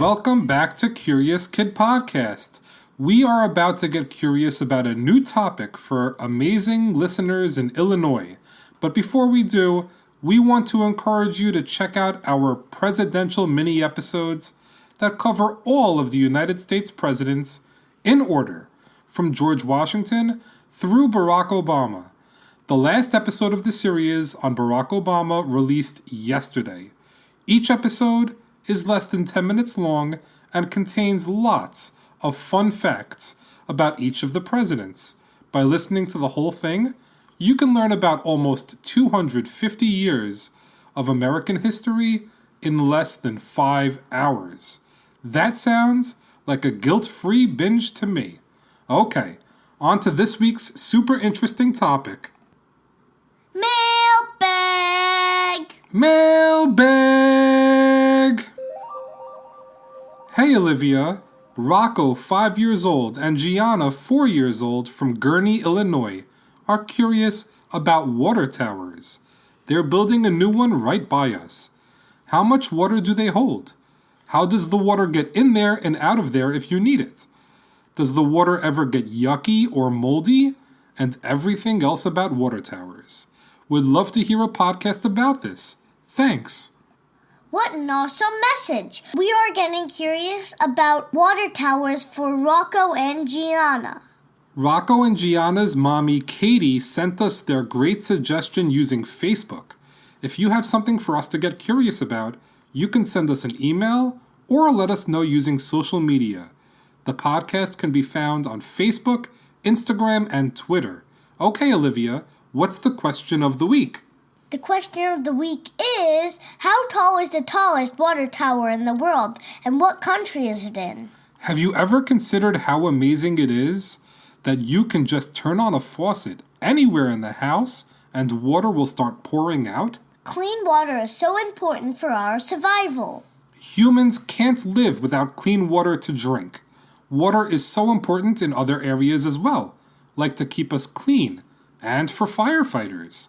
Welcome back to Curious Kid Podcast. We are about to get curious about a new topic for amazing listeners in Illinois. But before we do, we want to encourage you to check out our presidential mini episodes that cover all of the United States presidents in order, from George Washington through Barack Obama. The last episode of the series on Barack Obama released yesterday. Each episode is less than 10 minutes long and contains lots of fun facts about each of the presidents. By listening to the whole thing, you can learn about almost 250 years of American history in less than 5 hours. That sounds like a guilt-free binge to me. Okay, on to this week's super interesting topic. Mailbag! Mailbag! Hey Olivia, Rocco, 5 years old, and Gianna, 4 years old, from Gurnee, Illinois, are curious about water towers. They're building a new one right by us. How much water do they hold? How does the water get in there and out of there if you need it? Does the water ever get yucky or moldy? And everything else about water towers. Would love to hear a podcast about this. Thanks. What an awesome message! We are getting curious about water towers for Rocco and Gianna. Rocco and Gianna's mommy, Katie, sent us their great suggestion using Facebook. If you have something for us to get curious about, you can send us an email or let us know using social media. The podcast can be found on Facebook, Instagram, and Twitter. Okay, Olivia, what's the question of the week? The question of the week is, how tall is the tallest water tower in the world, and what country is it in? Have you ever considered how amazing it is that you can just turn on a faucet anywhere in the house and water will start pouring out? Clean water is so important for our survival. Humans can't live without clean water to drink. Water is so important in other areas as well, like to keep us clean, and for firefighters.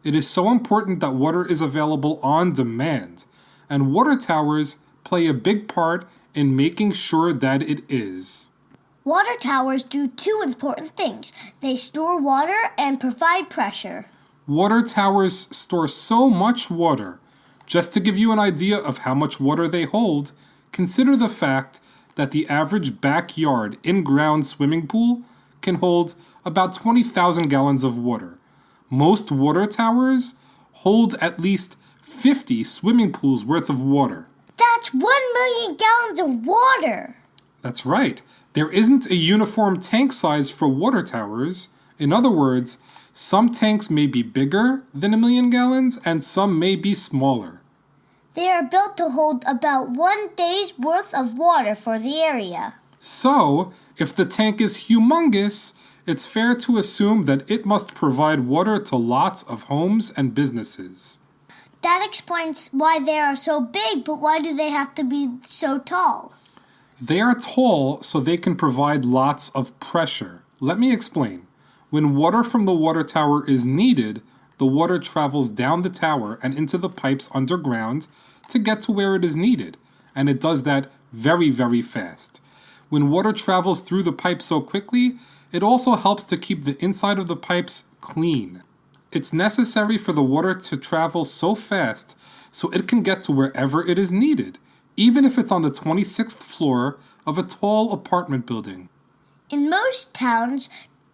It is so important that water is available on demand, and water towers play a big part in making sure that it is. Water towers do two important things. They store water and provide pressure. Water towers store so much water. Just to give you an idea of how much water they hold, consider the fact that the average backyard in-ground swimming pool can hold about 20,000 gallons of water. Most water towers hold at least 50 swimming pools worth of water. That's 1 million gallons of water! That's right. There isn't a uniform tank size for water towers. In other words, some tanks may be bigger than 1 million gallons and some may be smaller. They are built to hold about 1 day's worth of water for the area. So, if the tank is humongous, it's fair to assume that it must provide water to lots of homes and businesses. That explains why they are so big, but why do they have to be so tall? They are tall so they can provide lots of pressure. Let me explain. When water from the water tower is needed, the water travels down the tower and into the pipes underground to get to where it is needed, and it does that very, very fast. When water travels through the pipes so quickly, it also helps to keep the inside of the pipes clean. It's necessary for the water to travel so fast so it can get to wherever it is needed, even if it's on the 26th floor of a tall apartment building. In most towns,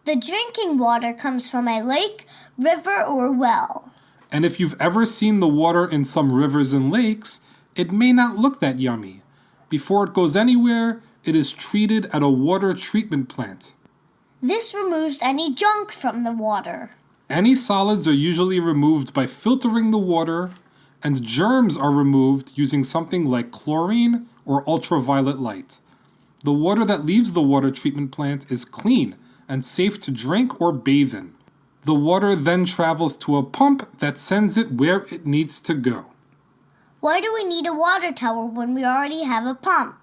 the drinking water comes from a lake, river, or well. And if you've ever seen the water in some rivers and lakes, it may not look that yummy. Before it goes anywhere, it is treated at a water treatment plant. This removes any junk from the water. Any solids are usually removed by filtering the water, and germs are removed using something like chlorine or ultraviolet light. The water that leaves the water treatment plant is clean and safe to drink or bathe in. The water then travels to a pump that sends it where it needs to go. Why do we need a water tower when we already have a pump?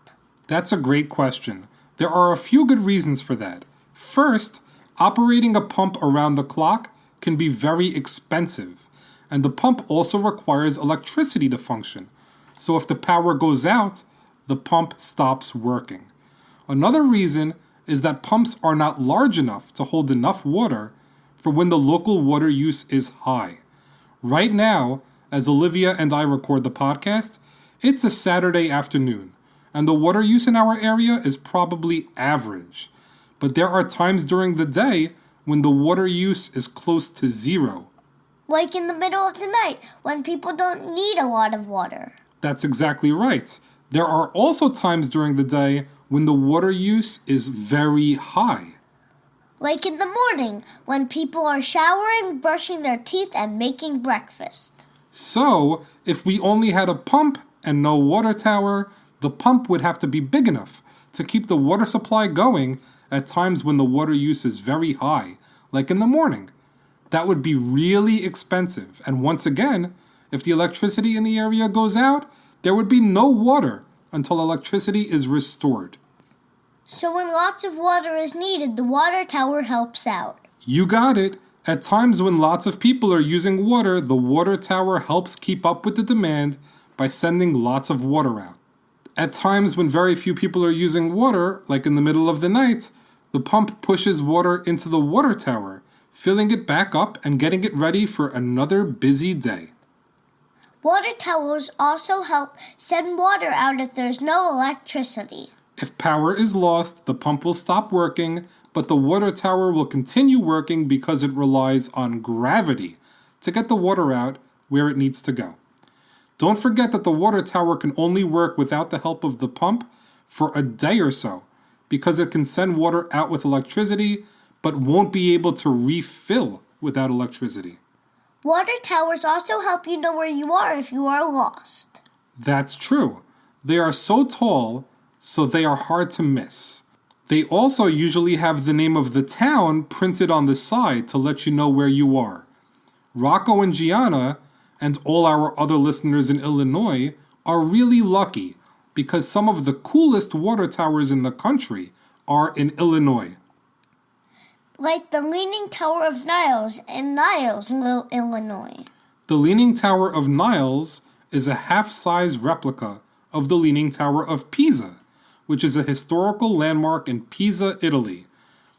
That's a great question. There are a few good reasons for that. First, operating a pump around the clock can be very expensive, and the pump also requires electricity to function. So if the power goes out, the pump stops working. Another reason is that pumps are not large enough to hold enough water for when the local water use is high. Right now, as Olivia and I record the podcast, it's a Saturday afternoon, and the water use in our area is probably average. But there are times during the day when the water use is close to zero. Like in the middle of the night, when people don't need a lot of water. That's exactly right. There are also times during the day when the water use is very high. Like in the morning, when people are showering, brushing their teeth, and making breakfast. So, if we only had a pump and no water tower, the pump would have to be big enough to keep the water supply going at times when the water use is very high, like in the morning. That would be really expensive, and once again, if the electricity in the area goes out, there would be no water until electricity is restored. So when lots of water is needed, the water tower helps out. You got it. At times when lots of people are using water, the water tower helps keep up with the demand by sending lots of water out. At times when very few people are using water, like in the middle of the night, the pump pushes water into the water tower, filling it back up and getting it ready for another busy day. Water towers also help send water out if there's no electricity. If power is lost, the pump will stop working, but the water tower will continue working because it relies on gravity to get the water out where it needs to go. Don't forget that the water tower can only work without the help of the pump for a day or so, because it can send water out with electricity, but won't be able to refill without electricity. Water towers also help you know where you are if you are lost. That's true. They are so tall, so they are hard to miss. They also usually have the name of the town printed on the side to let you know where you are. Rocco and Gianna, and all our other listeners in Illinois, are really lucky because some of the coolest water towers in the country are in Illinois. Like the Leaning Tower of Niles in Niles, Illinois. The Leaning Tower of Niles is a half-size replica of the Leaning Tower of Pisa, which is a historical landmark in Pisa, Italy.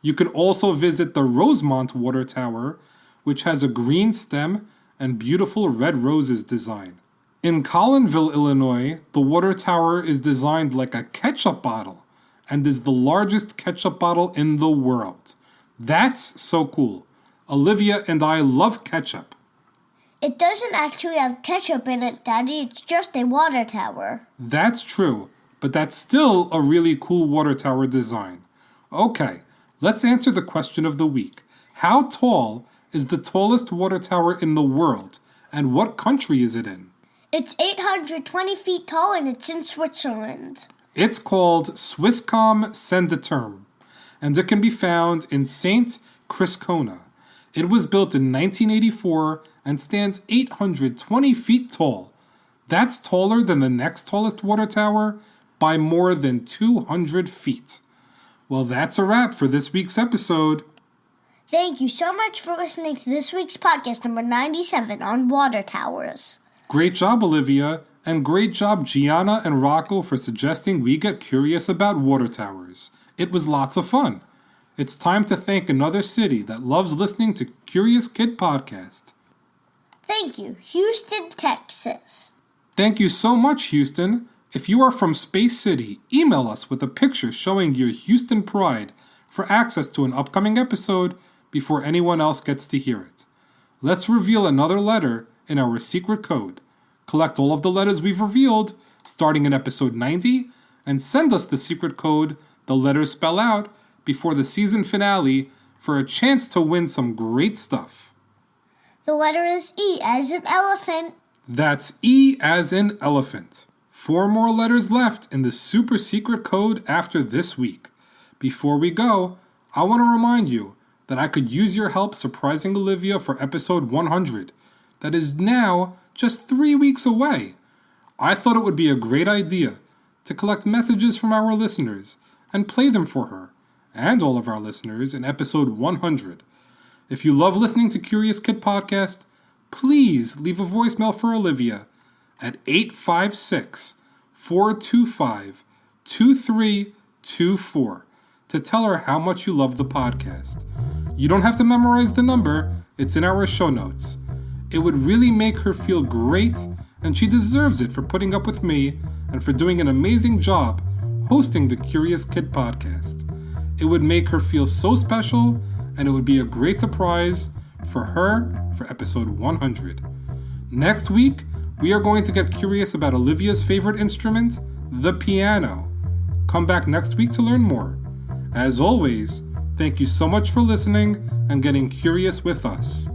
You can also visit the Rosemont Water Tower, which has a green stem and beautiful red roses design. In Collinville, Illinois, the water tower is designed like a ketchup bottle and is the largest ketchup bottle in the world. That's so cool. Olivia and I love ketchup. It doesn't actually have ketchup in it, Daddy. It's just a water tower. That's true, but that's still a really cool water tower design. Okay, let's answer the question of the week. How tall is the tallest water tower in the world, and what country is it in? It's 820 feet tall and it's in Switzerland. It's called Swisscom Sendeturm, and it can be found in St. Chriscona. It was built in 1984 and stands 820 feet tall. That's taller than the next tallest water tower by more than 200 feet. Well, that's a wrap for this week's episode. Thank you so much for listening to this week's podcast number 97 on water towers. Great job, Olivia, and great job, Gianna and Rocco, for suggesting we get curious about water towers. It was lots of fun. It's time to thank another city that loves listening to Curious Kid Podcast. Thank you, Houston, Texas. Thank you so much, Houston. If you are from Space City, email us with a picture showing your Houston pride for access to an upcoming episode before anyone else gets to hear it. Let's reveal another letter in our secret code. Collect all of the letters we've revealed, starting in episode 90, and send us the secret code the letters spell out before the season finale for a chance to win some great stuff. The letter is E as in elephant. That's E as in elephant. 4 more letters left in the super secret code after this week. Before we go, I want to remind you that I could use your help surprising Olivia for episode 100. That is now just 3 weeks away. I thought it would be a great idea to collect messages from our listeners and play them for her and all of our listeners in episode 100. If you love listening to Curious Kid Podcast, please leave a voicemail for Olivia at 856 425-2324 to tell her how much you love the podcast. You don't have to memorize the number, it's in our show notes. It would really make her feel great, and she deserves it for putting up with me and for doing an amazing job hosting the Curious Kid podcast. It would make her feel so special, and it would be a great surprise for her for episode 100. Next week, we are going to get curious about Olivia's favorite instrument, the piano. Come back next week to learn more. As always, thank you so much for listening and getting curious with us.